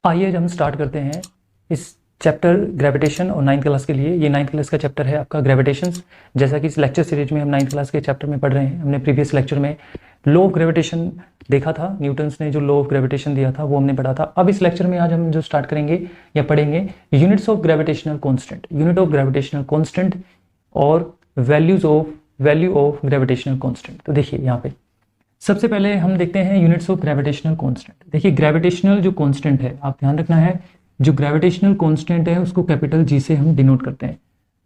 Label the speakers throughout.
Speaker 1: आइए हम स्टार्ट करते हैं इस चैप्टर ग्रेविटेशन और 9th क्लास के लिए। ये 9th क्लास का चैप्टर है आपका ग्रेविटेशंस। जैसा कि इस लेक्चर सीरीज में हम 9th क्लास के चैप्टर में पढ़ रहे हैं। हमने प्रीवियस लेक्चर में लॉ ऑफ ग्रेविटेशन देखा था, न्यूटन्स ने जो लॉ ऑफ ग्रेविटेशन दिया था वो हमने पढ़ा था। अब इस लेक्चर में आज हम जो स्टार्ट करेंगे या पढ़ेंगे units of gravitational constant, unit of gravitational constant और वैल्यू ऑफ ग्रेविटेशनल कॉन्स्टेंट। तो देखिए यहाँ पे सबसे पहले हम देखते हैं यूनिट्स ऑफ ग्रेविटेशनल कांस्टेंट। देखिए ग्रेविटेशनल जो कांस्टेंट है, आप ध्यान रखना है, जो ग्रेविटेशनल कांस्टेंट है उसको कैपिटल जी से हम डिनोट करते हैं।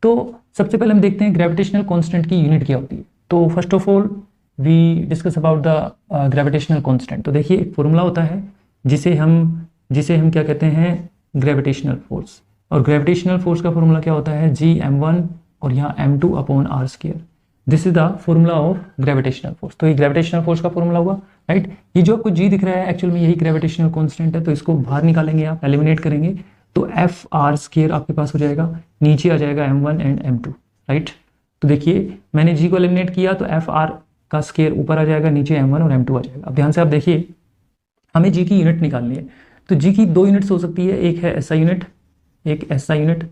Speaker 1: तो सबसे पहले हम देखते हैं ग्रेविटेशनल कांस्टेंट की यूनिट क्या होती है। तो first of all we discuss about the gravitational constant. तो देखिए एक फॉर्मूला होता है जिसे हम क्या कहते हैं, ग्रेविटेशनल फोर्स। और ग्रेविटेशनल फोर्स का फॉर्मूला क्या होता है, G(m1) और यहाँ m2 upon r²। This is the formula of gravitational force. तो ये ग्रेविटेशनल फोर्स का फॉर्मूला हुआ, राइट। ये जो आपको जी दिख रहा है एक्चुअल में यही ग्रेविटेशनल कांस्टेंट है। तो इसको बाहर निकालेंगे, आप एलिमिनेट करेंगे तो FR² आपके पास हो जाएगा, नीचे आ जाएगा m1 एंड m2, राइट। तो देखिए मैंने जी को एलिमिनेट किया तो FR का स्क्वायर ऊपर आ जाएगा, नीचे m1 और m2 आ जाएगा। अब ध्यान से आप देखिए, हमें जी की यूनिट निकालनी है। तो जी की दो यूनिट्स हो सकती है, एक है SI यूनिट, एक SI यूनिट।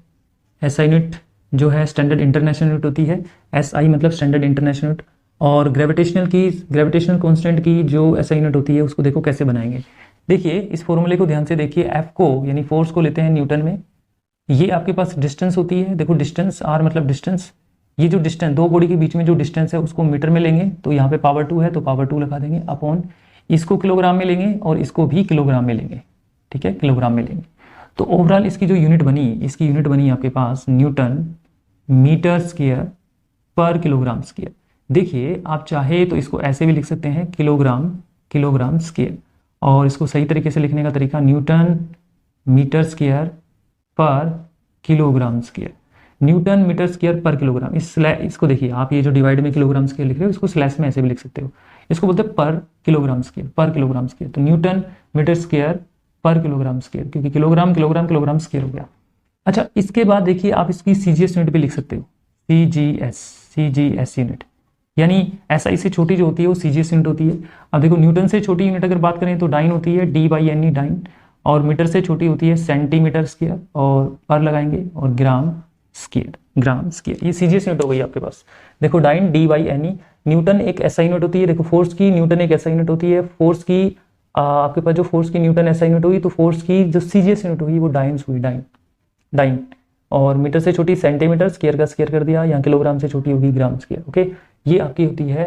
Speaker 1: SI यूनिट जो है स्टैंडर्ड इंटरनेशनल यूनिट होती है, SI मतलब स्टैंडर्ड इंटरनेशनल यूनिट। और ग्रेविटेशनल कांस्टेंट की जो SI यूनिट होती है उसको देखो कैसे बनाएंगे। देखिए इस फॉर्मूले को ध्यान से देखिए, F को यानी फोर्स को लेते हैं न्यूटन में। ये आपके पास डिस्टेंस होती है, देखो डिस्टेंस, R मतलब डिस्टेंस। ये जो डिस्टेंस दो बॉडी के बीच में जो डिस्टेंस है उसको मीटर में लेंगे, तो यहाँ पे पावर 2 है तो पावर 2 लगा देंगे, अपॉन इसको किलोग्राम में लेंगे और इसको भी किलोग्राम में लेंगे, ठीक है, किलोग्राम में लेंगे। तो ओवरऑल इसकी जो यूनिट बनी, इसकी यूनिट बनी आपके पास न्यूटन मीटर स्क्वायर पर किलोग्राम स्क्वायर। देखिए आप चाहे तो इसको ऐसे भी लिख सकते हैं, किलोग्राम स्क्वायर। और इसको सही तरीके से लिखने का तरीका न्यूटन मीटर स्क्वायर पर kilogram square, newton metre square पर किलोग्राम। इसको देखिए आप, ये जो डिवाइड में किलोग्राम स्क्वायर लिख रहे हो इसको स्लैश में ऐसे भी लिख सकते हो। इसको बोलते हैं पर किलोग्राम स्क्वायर। तो न्यूटन मीटर स्क्वायर पर किलोग्राम स्क्वायर, क्योंकि किलोग्राम स्क्वायर हो गया। अच्छा, इसके बाद देखिए आप इसकी CGS यूनिट भी लिख सकते हो, CGS यूनिट, यानी SI से छोटी जो होती है वो CGS यूनिट होती है। अब देखो न्यूटन से छोटी यूनिट अगर बात करें तो डाइन होती है, D/NE डाइन। और मीटर से छोटी होती है सेंटीमीटर स्क्वायर, और पर लगाएंगे, और ग्राम स्क्वायर। ये CGS यूनिट हो गई आपके पास। देखो डाइन D/NE, न्यूटन एक SI यूनिट होती है। देखो फोर्स की न्यूटन एक SI यूनिट होती है। फोर्स की आपके पास जो फोर्स की न्यूटन SI यूनिट हुई, तो फोर्स की जो CGS यूनिट हुई वो डाइन्स हुई, डाइन। और मीटर से छोटी सेंटीमीटर, स्क्वायर का स्क्वायर कर दिया, या किलोग्राम से छोटी होगी ग्राम स्क्वायर। ओके, ये आपकी होती है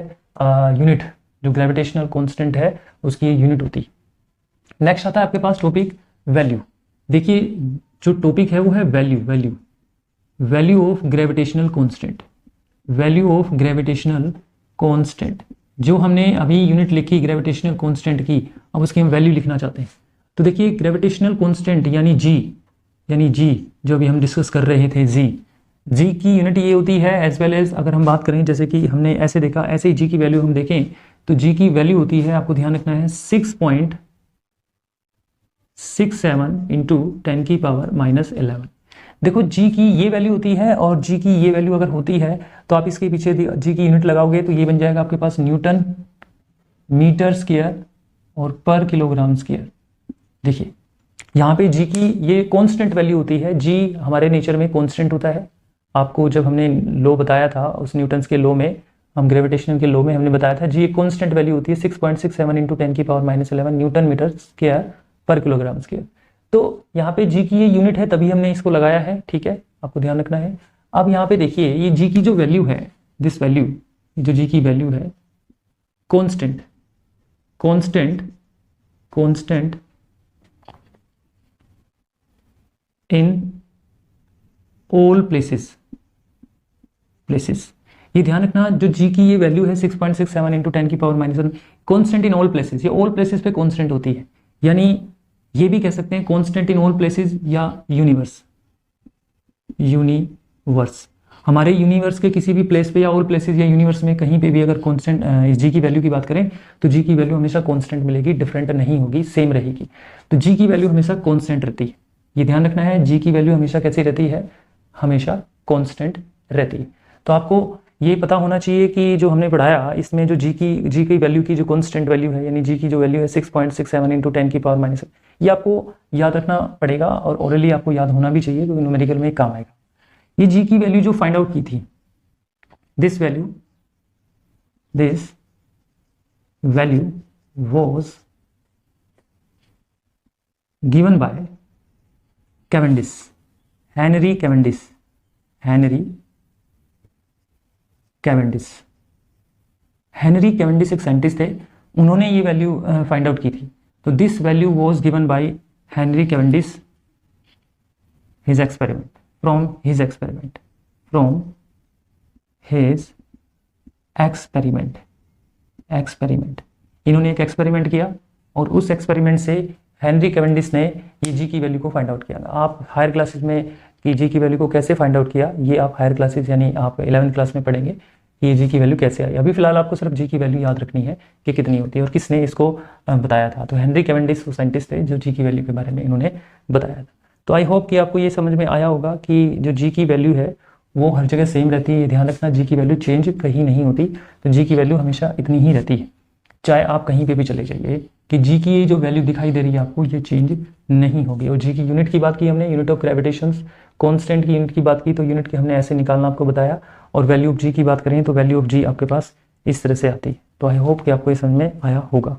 Speaker 1: यूनिट, जो ग्रेविटेशनल कांस्टेंट है उसकी ये यूनिट होती है। नेक्स्ट आता है आपके पास टॉपिक वैल्यू। देखिए जो टॉपिक है वो है वैल्यू ऑफ ग्रेविटेशनल कांस्टेंट। जो हमने अभी यूनिट लिखी ग्रेविटेशनल कांस्टेंट की, अब उसकी हम वैल्यू लिखना चाहते हैं। तो देखिए ग्रेविटेशनल कांस्टेंट यानी जी जो अभी हम डिस्कस कर रहे थे, जी की यूनिट ये होती है, एज वेल एज अगर हम बात करें, जैसे कि हमने ऐसे देखा, ऐसे ही जी की वैल्यू हम देखें तो जी की वैल्यू होती है, आपको ध्यान रखना है, 6.67 × 10⁻11। देखो जी की ये वैल्यू होती है और जी की ये वैल्यू अगर होती है तो आप इसके पीछे जी की यूनिट लगाओगे तो ये बन जाएगा आपके पास न्यूटन मीटर स्क्वायर और पर किलोग्राम स्क्वायर। देखिए यहाँ पे जी की ये कांस्टेंट वैल्यू होती है। जी हमारे नेचर में कांस्टेंट होता है। आपको जब हमने लॉ बताया था उस न्यूटन्स के लॉ में, हम ग्रेविटेशन के लॉ में हमने बताया था, जी एक कांस्टेंट वैल्यू होती है 6.67 × 10⁻11 न्यूटन मीटर स्क्वायर पर किलोग्राम स्क्वायर। तो यहाँ पे जी की ये यूनिट है, तभी हमने इसको लगाया है, ठीक है, आपको ध्यान रखना है। अब यहाँ पे देखिए ये जी की जो वैल्यू है, दिस वैल्यू, जो जी की वैल्यू है कांस्टेंट इन ऑल प्लेसेस। ये ध्यान रखना, जो जी की ये वैल्यू है 6.67 × 10⁻11 कांस्टेंट इन ऑल प्लेसेस, ये ऑल प्लेसेस पे कांस्टेंट होती है। यानी ये भी कह सकते हैं कांस्टेंट इन ऑल प्लेसेस या यूनिवर्स। हमारे यूनिवर्स के किसी भी प्लेस पे या ऑल प्लेसेस या यूनिवर्स में कहीं पे भी अगर कांस्टेंट जी की वैल्यू की बात करें तो जी की वैल्यू हमेशा कांस्टेंट मिलेगी, डिफरेंट नहीं होगी, सेम रहेगी। तो जी की वैल्यू हमेशा कांस्टेंट रहती है, ये ध्यान रखना है। जी की वैल्यू हमेशा कैसी रहती है, हमेशा कांस्टेंट रहती है। तो आपको ये पता होना चाहिए कि जो हमने पढ़ाया इसमें जो जी की वैल्यू की जो कॉन्स्टेंट वैल्यू है, यानी जी की जो वैल्यू है 6.67 इंटू 10 की पावर माइनस, ये आपको याद रखना पड़ेगा और ओरली आपको याद होना भी चाहिए क्योंकि न्यूमेरिकल में काम आएगा। ये जी की वैल्यू जो फाइंड आउट की थी, this value was given by Cavendish, Henry Cavendish एक साइंटिस्ट थे, उन्होंने ये वैल्यू फाइंड आउट की थी। तो this value was given by Henry Cavendish from his experiment. इन्होंने एक एक्सपेरिमेंट किया और उस एक्सपेरिमेंट से हेनरी कैवेंडिश ने ये जी की वैल्यू को फाइंड आउट किया। आप हायर क्लासेस में कि जी की वैल्यू को कैसे फाइंड आउट किया, ये आप हायर क्लासेस यानी आप 11th क्लास में पढ़ेंगे कि ये जी की वैल्यू कैसे आई। अभी फिलहाल आपको सिर्फ जी की वैल्यू याद रखनी है कि कितनी होती है और किसने इसको बताया था। तो हेनरी कैवेंडिश वो साइंटिस्ट थे जो जी की वैल्यू के बारे में इन्होंने बताया था। तो आई होप कि आपको ये समझ में आया होगा कि जो जी की वैल्यू है वो हर जगह सेम रहती है। ये ध्यान रखना, जी की वैल्यू चेंज कहीं नहीं होती। तो जी की वैल्यू हमेशा इतनी ही रहती है, चाहे आप कहीं पे भी चले जाइए, कि जी की ये जो वैल्यू दिखाई दे रही है आपको, ये चेंज नहीं होगी। और जी की यूनिट की बात की हमने, यूनिट ऑफ ग्रेविटेशन, कांस्टेंट की यूनिट की बात की, तो यूनिट की हमने ऐसे निकालना आपको बताया। और वैल्यू ऑफ जी की बात करें तो वैल्यू ऑफ जी आपके पास इस तरह से आती है। तो आई होप कि आपको ये समझ में आया होगा।